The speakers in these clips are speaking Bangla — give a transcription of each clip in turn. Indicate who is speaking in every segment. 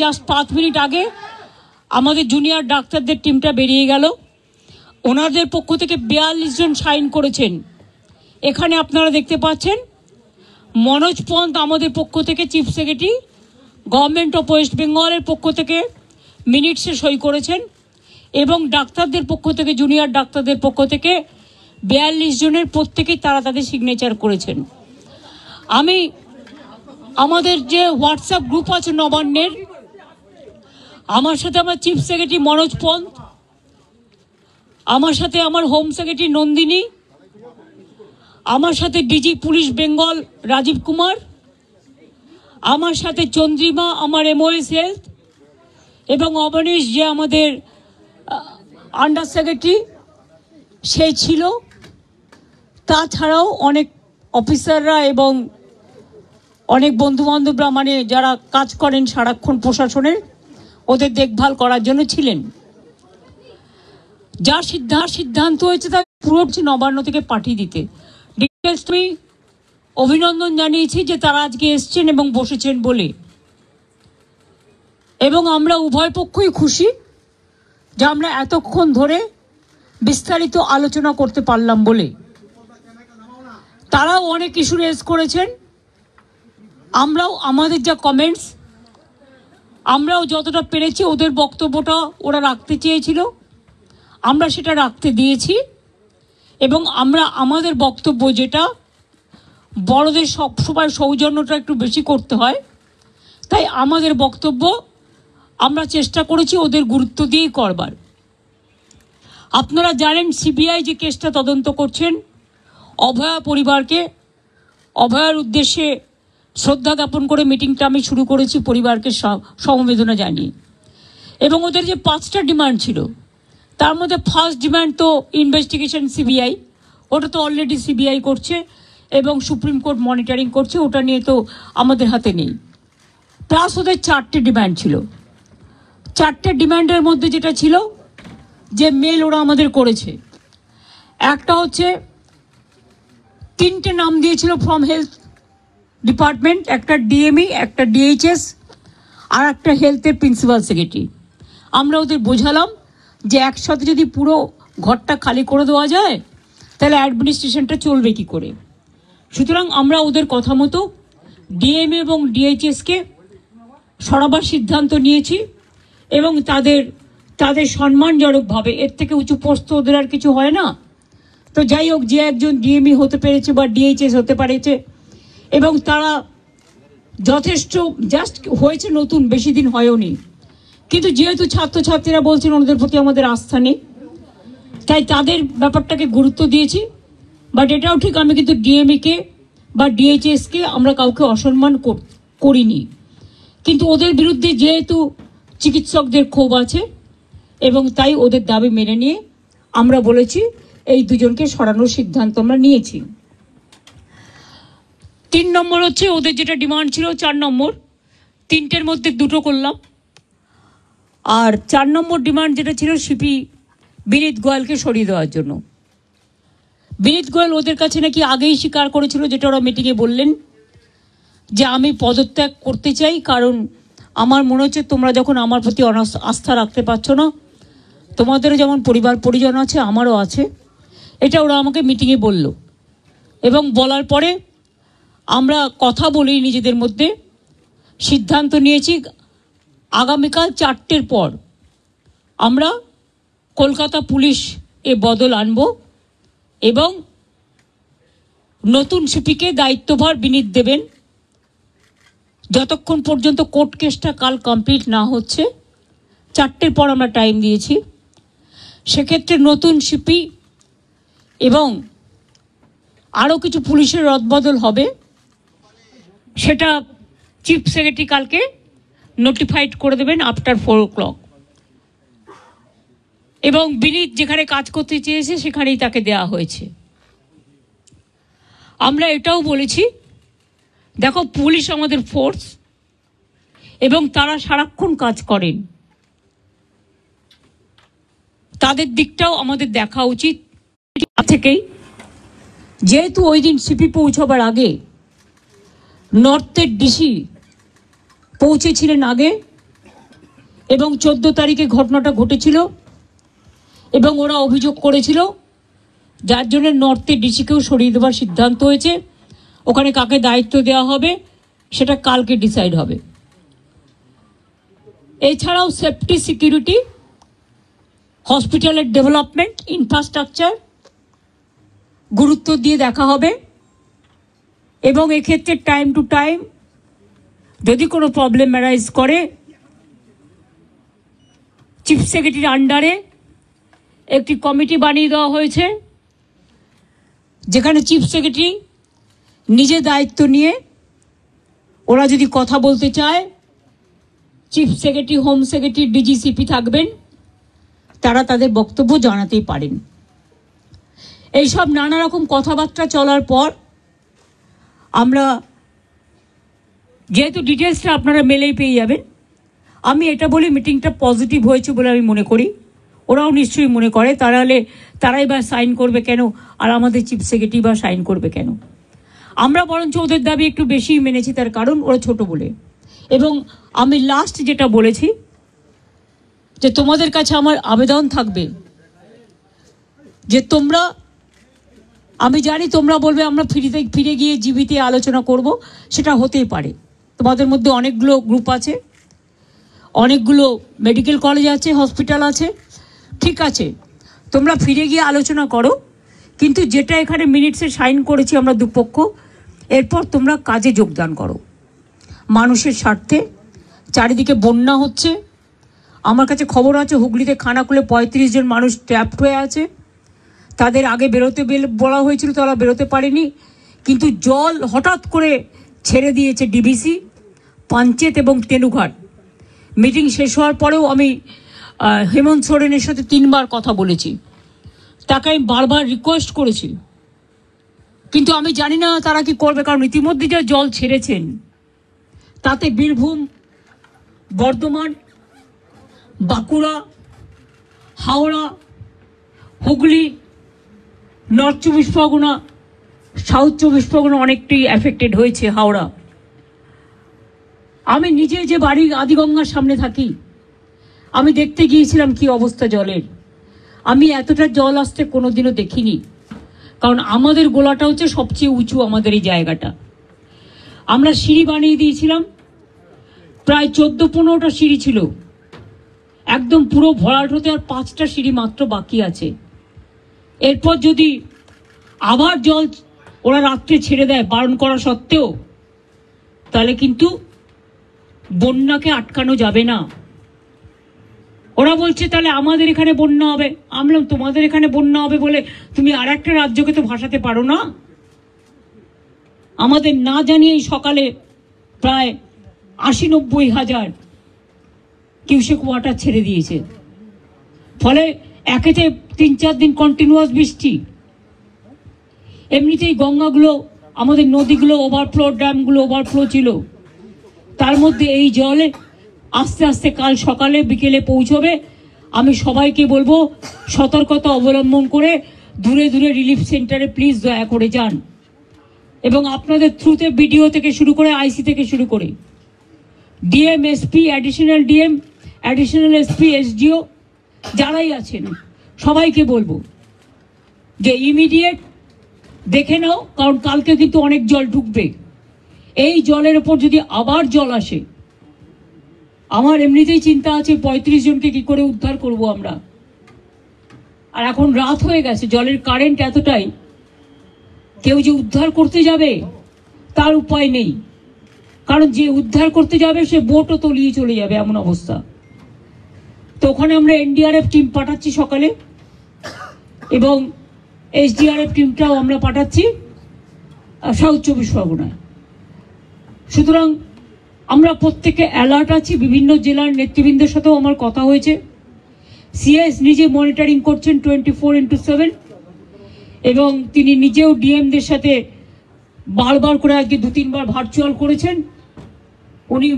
Speaker 1: জাস্ট 5 মিনিট আগে আমাদের জুনিয়র ডাক্তারদের টিমটা বেরিয়ে গেল। ওনাদের পক্ষ থেকে 42 জন সাইন করেছেন। এখানে আপনারা দেখতে পাচ্ছেন মনোজ পন্ত আমাদের পক্ষ থেকে chief secretary, government of West বেঙ্গলের পক্ষ থেকে মিনিটসে সই করেছেন এবং ডাক্তারদের পক্ষ থেকে, জুনিয়র ডাক্তারদের পক্ষ থেকে 42 জনের প্রত্যেকেই তারা তাদের সিগনেচার করেছেন। আমি আমাদের যে হোয়াটসঅ্যাপ গ্রুপ আছে নবান্নের, আমার সাথে আমার চিফ সেক্রেটারি মনোজ পন্ত, আমার সাথে আমার হোম সেক্রেটারি নন্দিনী, আমার সাথে ডিজি পুলিশ বেঙ্গল রাজীব কুমার, আমার সাথে চন্দ্রিমা আমার এমওএস হেলথ, এবং অবনীশ যে আমাদের আন্ডার সেক্রেটারি সে ছিল। তাছাড়াও অনেক অফিসাররা এবং অনেক বন্ধুবান্ধবরা, মানে যারা কাজ করেন সারাক্ষণ প্রশাসনের, ওদের দেখভাল করার জন্য ছিলেন। যা সিদ্ধান্ত হয়েছে তা পুরো নবান্ন থেকে পাঠিয়ে দিতে। ডিটেলস আমি অভিনন্দন জানিয়েছি যে তারা আজকে এসছেন এবং বসেছেন বলে, এবং আমরা উভয় পক্ষই খুশি যে আমরা এতক্ষণ ধরে বিস্তারিত আলোচনা করতে পারলাম বলে। তারাও অনেক ইস্যু রেজ করেছেন, আমরাও আমাদের যা কমেন্টস আমরাও যতটা পেরেছি, ওদের বক্তব্যটা ওরা রাখতে চেয়েছিল আমরা সেটা রাখতে দিয়েছি, এবং আমরা আমাদের বক্তব্য যেটা, বড়দের সবসময় সৌজন্যটা একটু বেশি করতে হয়, তাই আমাদের বক্তব্য আমরা চেষ্টা করেছি ওদের গুরুত্ব দিয়েই করবার। আপনারা জানেন সিবিআই যে কেসটা তদন্ত করছেন, অভয়া পরিবারকে, অভয়ার উদ্দেশ্যে শ্রদ্ধা জ্ঞাপন করে মিটিংটা আমি শুরু করেছি পরিবারকে সমবেদনা জানিয়ে। এবং ওদের যে 5টা ডিমান্ড ছিল, তার মধ্যে ফার্স্ট ডিমান্ড তো ইনভেস্টিগেশন সিবিআই, ওটা তো অলরেডি সিবিআই করছে এবং সুপ্রিম কোর্ট মনিটরিং করছে, ওটা নিয়ে তো আমাদের হাতে নেই। প্লাস ওদের 4টে ডিমান্ড ছিল। 4টে ডিমান্ডের মধ্যে যেটা ছিল যে মেল ওরা আমাদের করেছে, একটা হচ্ছে 3টে নাম দিয়েছিল ফ্রম হেলথ ডিপার্টমেন্ট, একটা ডিএমই, একটা ডিএইচএস, আর একটা হেলথের প্রিন্সিপাল সেক্রেটারি। আমরা ওদের বোঝালাম যে একসাথে যদি পুরো ঘরটা খালি করে দেওয়া যায় তাহলে অ্যাডমিনিস্ট্রেশনটা চলবে কি করে। সুতরাং আমরা ওদের কথা মতো ডিএমএ এবং ডিএইচএসকে সরাবার সিদ্ধান্ত নিয়েছি, এবং তাদের সম্মানজনকভাবে, এর থেকে উঁচু পোস্ট ওদের আর কিছু হয় না। তো যাই হোক, যে একজন ডিএমই হতে পেরেছে বা ডিএইচএস হতে পেরেছে, এবং তারা যথেষ্ট জাস্ট হয়েছে, নতুন বেশি দিন হয়ওনি, কিন্তু যেহেতু ছাত্রছাত্রীরা বলছেন ওদের প্রতি আমাদের আস্থা নেই, তাই তাদের ব্যাপারটাকে গুরুত্ব দিয়েছি। বাট এটাও ঠিক, আমি কিন্তু ডিএমইকে বা ডিএইচএসকে আমরা কাউকে অসম্মান করিনি, কিন্তু ওদের বিরুদ্ধে যেহেতু চিকিৎসকদের ক্ষোভ আছে এবং তাই ওদের দাবি মেনে নিয়ে আমরা বলেছি এই দুজনকে সরানোর সিদ্ধান্ত আমরা নিয়েছি। 3 নম্বর হচ্ছে ওদের যেটা ডিমান্ড ছিল 4 নম্বর, 3টের মধ্যে 2টো করলাম। আর 4 নম্বর ডিমান্ড যেটা ছিল সিপি বিনীত গোয়েলকে সরিয়ে দেওয়ার জন্য। বিনীত গোয়েল ওদের কাছে নাকি আগেই স্বীকার করেছিল, যেটা ওরা মিটিংয়ে বললেন, যে আমি পদত্যাগ করতে চাই, কারণ আমার মনে হচ্ছে তোমরা যখন আমার প্রতি আস্থা রাখতে পারছো না, তোমাদেরও যেমন পরিবার পরিজন আছে আমারও আছে, এটা ওরা আমাকে মিটিংয়ে বলল। এবং বলার পরে আমরা কথা বলি নিজেদের মধ্যে, সিদ্ধান্ত নিয়েছি আগামীকাল 4টের পর আমরা কলকাতা পুলিশ এ বদল আনব এবং নতুন সিপিকে দায়িত্বভার বিনীত দেবেন। যতক্ষণ পর্যন্ত কোর্ট কেসটা কাল কমপ্লিট না হচ্ছে, 4টের পর আমরা টাইম দিয়েছি, সেক্ষেত্রে নতুন সিপি এবং আরও কিছু পুলিশের রদবদল হবে, সেটা চিফ সেক্রেটারি কালকে নোটিফাইড করে দেবেন আফটার 4 o'clock। এবং বিনীত যেখানে কাজ করতে চেয়েছে সেখানেই তাকে দেওয়া হয়েছে। আমরা এটাও বলেছি, দেখো পুলিশ আমাদের ফোর্স এবং তারা সারাক্ষণ কাজ করেন, তাদের দিকটাও আমাদের দেখা উচিত। থেকেই যেহেতু ওই দিন সিপি পৌঁছবার আগে নর্থের ডিসি পৌঁছেছিলেন আগে, এবং 14 তারিখে ঘটনাটা ঘটেছিল এবং ওরা অভিযোগ করেছিল, যার জন্য নর্থে ডিসিকেও সরিয়ে দেওয়ার সিদ্ধান্ত হয়েছে। ওখানে কাকে দায়িত্ব দেওয়া হবে সেটা কালকে ডিসাইড হবে। এছাড়াও সেফটি, সিকিউরিটি, হসপিটালের ডেভেলপমেন্ট, ইনফ্রাস্ট্রাকচার গুরুত্ব দিয়ে দেখা হবে এবং এক্ষেত্রে টাইম টু টাইম যদি কোনো প্রবলেম অ্যারাইজ করে চিফ সেক্রেটারির আন্ডারে একটি কমিটি বানিয়ে দেওয়া হয়েছে, যেখানে চিফ সেক্রেটারি নিজে দায়িত্ব নিয়ে ওরা যদি কথা বলতে চায়, chief secretary, home secretary, DG CP থাকবেন, তারা তাদের বক্তব্য জানাতেই পারেন। এইসব নানা রকম কথাবার্তা চলার পর আমরা, যেহেতু ডিটেলসটা আপনারা মেলেই পেয়ে যাবেন, আমি এটা বলি মিটিংটা পজিটিভ হয়েছে বলে আমি মনে করি। ওরাও নিশ্চয়ই মনে করে, তারাই বা সাইন করবে কেন, আর আমাদের চিফ সেক্রেটারি বা সাইন করবে কেন? আমরা বরঞ্চ ওদের দাবি একটু বেশি মেনেছি, তার কারণ ওরা ছোট বলে। এবং আমি লাস্ট যেটা বলেছি যে তোমাদের কাছে আমার আবেদন থাকবে যে তোমরা, আমি জানি তোমরা বলবে আমরা ফিরে গিয়ে জিবিতে আলোচনা করব, সেটা হতেই পারে। তোমাদের মধ্যে অনেকগুলো গ্রুপ আছে, অনেকগুলো মেডিকেল কলেজ আছে, হসপিটাল আছে, ঠিক আছে, তোমরা ফিরে গিয়ে আলোচনা করো, কিন্তু যেটা এখানে মিনিটসে সাইন করেছি আমরা দুপক্ষ, এরপর তোমরা কাজে যোগদান করো মানুষের স্বার্থে। চারিদিকে বন্যা হচ্ছে, আমার কাছে খবর আছে হুগলিতে খানাকুলে 35 জন মানুষ ট্র্যাপড হয়ে আছে। তাদের আগে বেরোতে বলা হয়েছিল, তারা বেরোতে পারেনি, কিন্তু জল হঠাৎ করে ছেড়ে দিয়েছে ডিবিসি, পাঞ্চেত এবং তেনুঘাট। মিটিং শেষ হওয়ার পরেও আমি হেমন্ত সোরেনের সাথে 3 বার কথা বলেছি, তাকে আমি বারবার রিকোয়েস্ট করেছি, কিন্তু আমি জানি না তারা কি করবে, কারণ ইতিমধ্যে যা জল ছেড়েছেন তাতে বীরভূম, বর্ধমান, বাঁকুড়া, হাওড়া, হুগলি, নর্থ 24 পরগনা, সাউথ 24 পরগনা অনেকটাই এফেক্টেড হয়েছে। হাওড়া, আমি নিজে যে বাড়ি আদিগঙ্গার সামনে থাকি, আমি দেখতে গিয়েছিলাম কি অবস্থা জলের। আমি এতটা জল আসতে কোনোদিনও দেখিনি, কারণ আমাদের গোলাটা হচ্ছে সবচেয়ে উঁচু, আমাদের এই জায়গাটা। আমরা সিঁড়ি বানিয়ে দিয়েছিলাম, প্রায় 14-15টা সিঁড়ি ছিল, একদম পুরো ভরাট হতে আর 5টা সিঁড়ি মাত্র বাকি আছে। এরপর যদি আবার জল ওরা রাত্রে ছেড়ে দেয় বারণ করা সত্ত্বেও, তাহলে কিন্তু বন্যাকে আটকানো যাবে না। ওরা বলছে তাহলে আমাদের এখানে বন্যা হবে। আমরা তোমাদের এখানে বন্যা হবে বলে তুমি আর একটা রাজ্যকে তো ভাসাতে পারো না। আমাদের না জানিয়েই সকালে প্রায় 80-90 হাজার কিউসেক ওয়াটার ছেড়ে দিয়েছে, ফলে একেতে 3-4 দিন কন্টিনিউয়াস বৃষ্টি। এমনিতেই গঙ্গাগুলো, আমাদের নদীগুলো ওভারফ্লো, ড্যামগুলো ওভারফ্লো ছিল, তার মধ্যে এই জলে আস্তে আস্তে কাল সকালে বিকেলে পৌঁছবে। আমি সবাইকে বলবো সতর্কতা অবলম্বন করে দূরে দূরে রিলিফ সেন্টারে প্লিজ দয়া করে যান, এবং আপনাদের থ্রুতে বিডিও থেকে শুরু করে আইসি থেকে শুরু করে DM, SP, additional DM, additional SP, SDO যারাই আছেন সবাইকে বলবো যে ইমিডিয়েট দেখে নাও, কারণ কালকে কিন্তু অনেক জল ঢুকবে। এই জলের ওপর যদি আবার জল আসে, আমার এমনিতেই চিন্তা আছে 35 জনকে কি করে উদ্ধার করব আমরা। আর এখন রাত হয়ে গেছে, জলের কারেন্ট এতটাই, কেউ যে উদ্ধার করতে যাবে তার উপায় নেই, কারণ যে উদ্ধার করতে যাবে সে বোটও তলিয়ে চলে যাবে, এমন অবস্থা। তো ওখানে আমরা এনডিআরএফ টিম পাঠাচ্ছি সকালে, এবং এসডিআরএফ টিমটাও আমরা পাঠাচ্ছি সাউথ 24 পরগনায়। সুতরাং আমরা প্রত্যেকে অ্যালার্ট আছি। বিভিন্ন জেলার নেতৃবৃন্দের সাথেও আমার কথা হয়েছে, সিএস নিজে মনিটরিং করছেন 24x7, এবং তিনি নিজেও ডিএমদের সাথে বারবার করে আজকে 2-3 বার ভার্চুয়াল করেছেন। উনি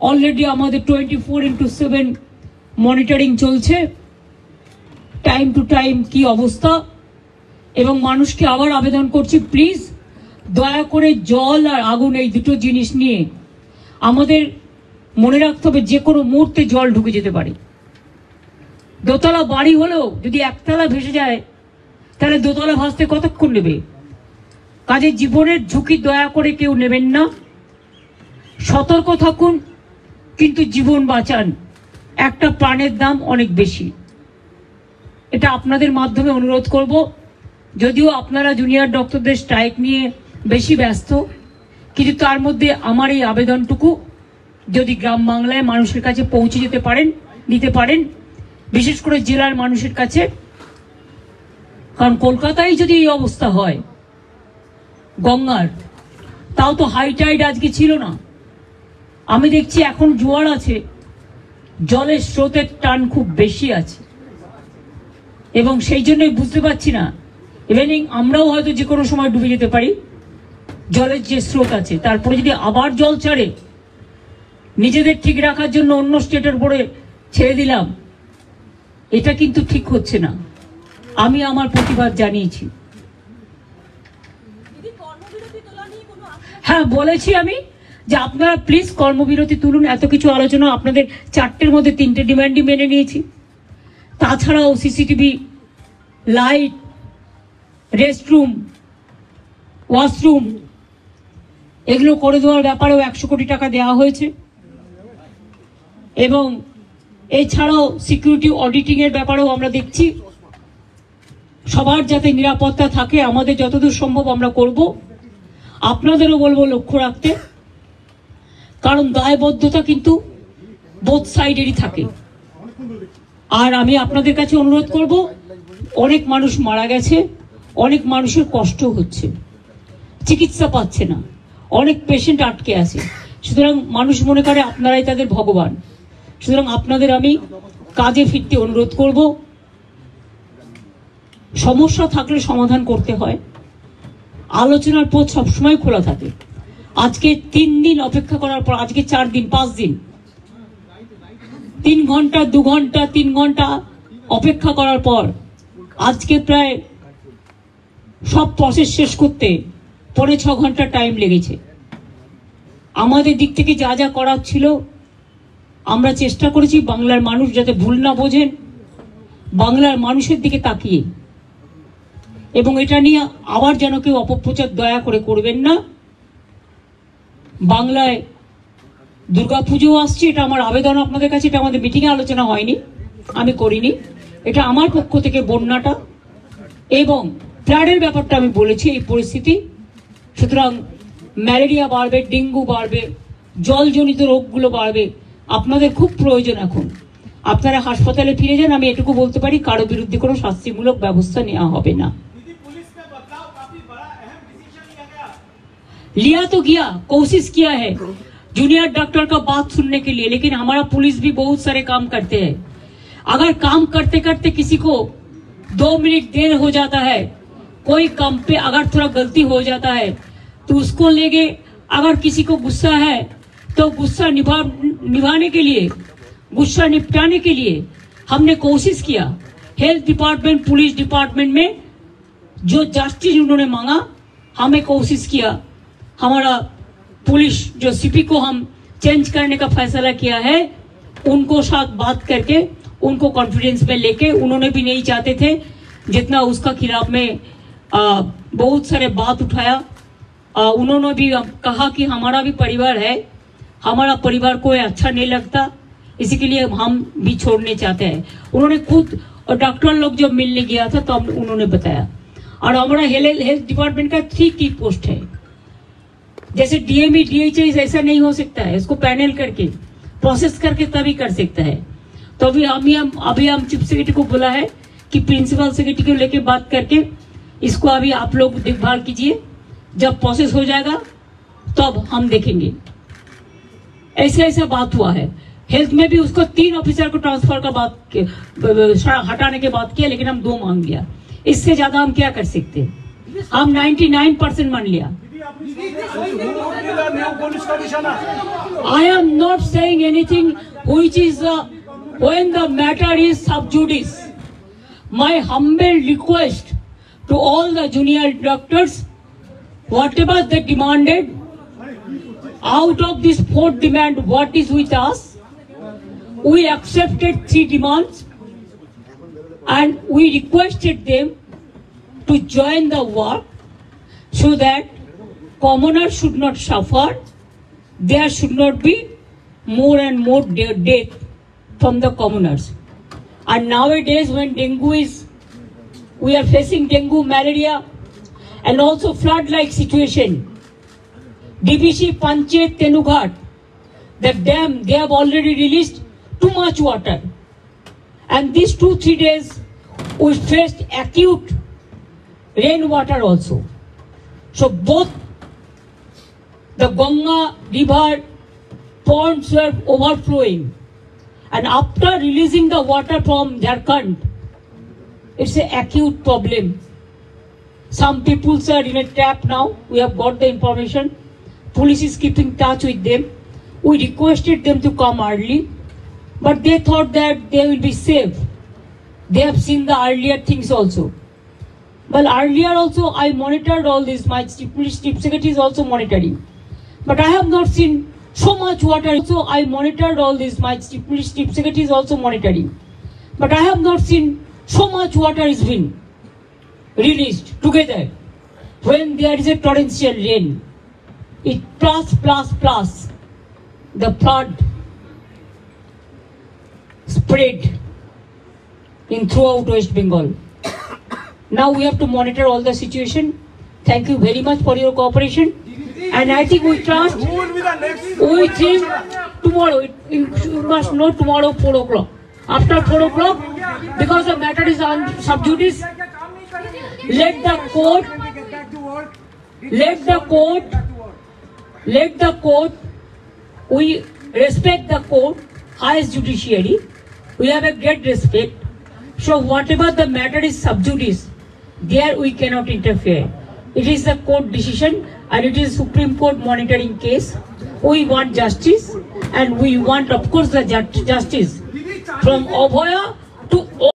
Speaker 1: অলরেডি আমাদের 24x7 মনিটরিং চলছে, টাইম টু টাইম কি অবস্থা। এবং মানুষকে আবার আবেদন করছি, প্লিজ দয়া করে জল আর আগুন এই দুটো জিনিস নিয়ে আমাদের মনে রাখতে হবে যে কোনো মুহূর্তে জল ঢুকে যেতে পারে। দোতলা বাড়ি হলেও যদি একতলা ভেসে যায় তাহলে দোতলা ভাসতে কতক্ষণ নেবে? কাজে জীবনের ঝুঁকি দয়া করে কেউ নেবেন না, সতর্ক থাকুন, কিন্তু জীবন বাঁচান। একটা প্রাণের দাম অনেক বেশি। এটা আপনাদের মাধ্যমে অনুরোধ করব। যদিও আপনারা জুনিয়র ডক্টরদের স্ট্রাইক নিয়ে বেশি ব্যস্ত, কিন্তু তার মধ্যে আমার এই আবেদনটুকু যদি গ্রাম বাংলায় মানুষের কাছে পৌঁছে দিতে পারেন, বিশেষ করে জেলার মানুষের কাছে। কারণ কলকাতায় যদি এই অবস্থা হয় গঙ্গার, তাও তো হাই টাইড আজকে ছিল না। আমি দেখছি এখন জোয়ার আছে, জলের স্রোতের টান খুব বেশি আছে, এবং সেই জন্যই বুঝতে পারছি না, ইভেনিং আমরাও হয়তো যে কোনো সময় ডুবে যেতে পারি। জলের যে স্রোত আছে, তারপরে যদি আবার জল ছাড়ে, নিজেদের ঠিক রাখার জন্য অন্য স্টেটের উপরে ছেড়ে দিলাম, এটা কিন্তু ঠিক হচ্ছে না। আমি আমার প্রতিবাদ জানিয়েছি। হ্যাঁ, বলেছি আমি যে আপনারা প্লিজ কর্মবিরতি তুলুন। এত কিছু আলোচনা, আপনাদের 4টের মধ্যে 3টে ডিমান্ডই মেনে নিয়েছি। তাছাড়াও সিসিটিভি, লাইট, রেস্টরুম, ওয়াশরুম এগুলো করে দেওয়ার ব্যাপারেও 100 কোটি টাকা দেওয়া হয়েছে। এবং এছাড়াও সিকিউরিটি অডিটিং এর ব্যাপারেও আমরা দেখছি। সবার যাতে নিরাপত্তা থাকে, আমাদের যতদূর সম্ভব আমরা করব। আপনাদেরও বলবো লক্ষ্য রাখতে, কারণ দায়বদ্ধতা কিন্তু বোথ সাইডেরই থাকে। আর আমি আপনাদের কাছে অনুরোধ করব, অনেক মানুষ মারা গেছে, অনেক মানুষের কষ্ট হচ্ছে, চিকিৎসা পাচ্ছে না, অনেক পেশেন্ট আটকে আছে। সুতরাং মানুষ মনে করে আপনারাই তাদের ভগবান। সুতরাং আপনাদের আমি কাজে ফিরতে অনুরোধ করব। সমস্যা থাকলে সমাধান করতে হয়, আলোচনার পথ সবসময় খোলা থাকে। আজকে 3 দিন অপেক্ষা করার পর, আজকে 4 দিন 5 দিন, 3 ঘন্টা 2 ঘন্টা 3 ঘন্টা অপেক্ষা করার পর আজকে প্রায় সব প্রসেস শেষ করতে 5.5 ঘন্টা টাইম লেগেছে। আমাদের দিক থেকে যা যা করার ছিল আমরা চেষ্টা করেছি, বাংলার মানুষ যাতে ভুল না বোঝেন, বাংলার মানুষের দিকে তাকিয়ে। এবং এটা নিয়ে আবার যেন কেউ অপপ্রচার দয়া করে করবেন না। বাংলায় দুর্গাপুজো আসছে, এটা আমার আবেদন আপনাদের কাছে। এটা আমাদের মিটিংয়ে আলোচনা হয়নি, আমি করিনি, এটা আমার পক্ষ থেকে বন্যাটা এবং ফ্লাডের ব্যাপারটা আমি বলেছি, এই পরিস্থিতি। সুতরাং ম্যালেরিয়া বাড়বে, ডেঙ্গু বাড়বে, জলজনিত রোগগুলো বাড়বে। আপনাদের খুব প্রয়োজন এখন আপনারা হাসপাতালে ফিরে যান। আমি এটুকু বলতে পারি, কারো বিরুদ্ধে কোনো শাস্তিমূলক ব্যবস্থা নেওয়া হবে না। लिया तो गया, कोशिश किया है जूनियर डॉक्टर का बात सुनने के लिए, लेकिन हमारा पुलिस भी बहुत सारे काम करते हैं। अगर काम करते करते किसी को 2 मिनट देर हो जाता है, कोई काम पे अगर थोड़ा गलती हो जाता है, तो उसको लेके अगर किसी को गुस्सा है तो गुस्सा निभाने के लिए, गुस्सा निपटाने के लिए हमने कोशिश किया। हेल्थ डिपार्टमेंट, पुलिस डिपार्टमेंट में जो जस्टिस उन्होंने मांगा, हमें कोशिश किया। हमारा पुलिस जो सीपी को हम चेंज करने का फैसला किया है, उनको साथ बात करके उनको कॉन्फिडेंस में लेके, उन्होंने भी नहीं चाहते थे जितना उसका खिलाफ में बहुत सारे बात उठाया। उन्होंने भी कहा कि हमारा भी परिवार है, हमारा परिवार को अच्छा नहीं लगता, इसी के लिए हम भी छोड़ने चाहते हैं। उन्होंने खुद, और डॉक्टर लोग जब मिलने गया था तो उन्होंने बताया। और हमारा हेल्थ डिपार्टमेंट का 3 की पोस्ट है, जैसे डीएमई डीएचएस ऐसा नहीं हो सकता है, इसको पैनल करके प्रोसेस करके तभी कर सकता है। तो अभी हम चीफ सेक्रेटरी को बोला है कि प्रिंसिपल सेक्रेटरी को लेके बात करके इसको अभी आप लोग देखभाल कीजिए, जब प्रोसेस हो जाएगा तब हम देखेंगे। ऐसा बात हुआ है। हेल्थ में भी उसको 3 ऑफिसर को ट्रांसफर का बात हटाने के बात किया, लेकिन हम 2 मांग लिया। इससे ज्यादा हम क्या कर सकते हैं? हम 99% मान लिया। I am not saying anything which is when the matter is sub judice. My humble request to all the junior doctors, whatever they demanded, Out of this fourth demand, what is with us? We accepted 3 demands and we requested them to join the work so that commoners should not suffer, there should not be more and more death from the commoners. And nowadays when we are facing dengue, malaria and also flood-like situation. DBC Panchayat Tenughat, the dam, they have already released too much water. And these 2-3 days we faced acute rainwater also. So both the Ganga river ponds were overflowing. And after releasing the water from Jharkhand, it's an acute problem. Some people are in a trap now. We have got the information. Police is keeping touch with them. We requested them to come early, but they thought that they will be safe. They have seen the earlier things also. Well, earlier also I monitored all this. My police chief secretary is also monitoring. But I have not seen so much water. So I monitored all this. My police chief secretary is also monitoring. But I have not seen so much water is being released together. When there is a torrential rain, it plus the flood spread in throughout West Bengal. Now we have to monitor all the situation. Thank you very much for your cooperation. And I think we trust, we think tomorrow, you must know tomorrow 4 o'clock. After 4 o'clock, because the matter is on sub judice, let the court, we respect the court, highest judiciary, we have a great respect. So whatever the matter is sub judice, there we cannot interfere. It is the court decision and it is Supreme Court monitoring case. We want justice and we want of course the justice from Abhaya to all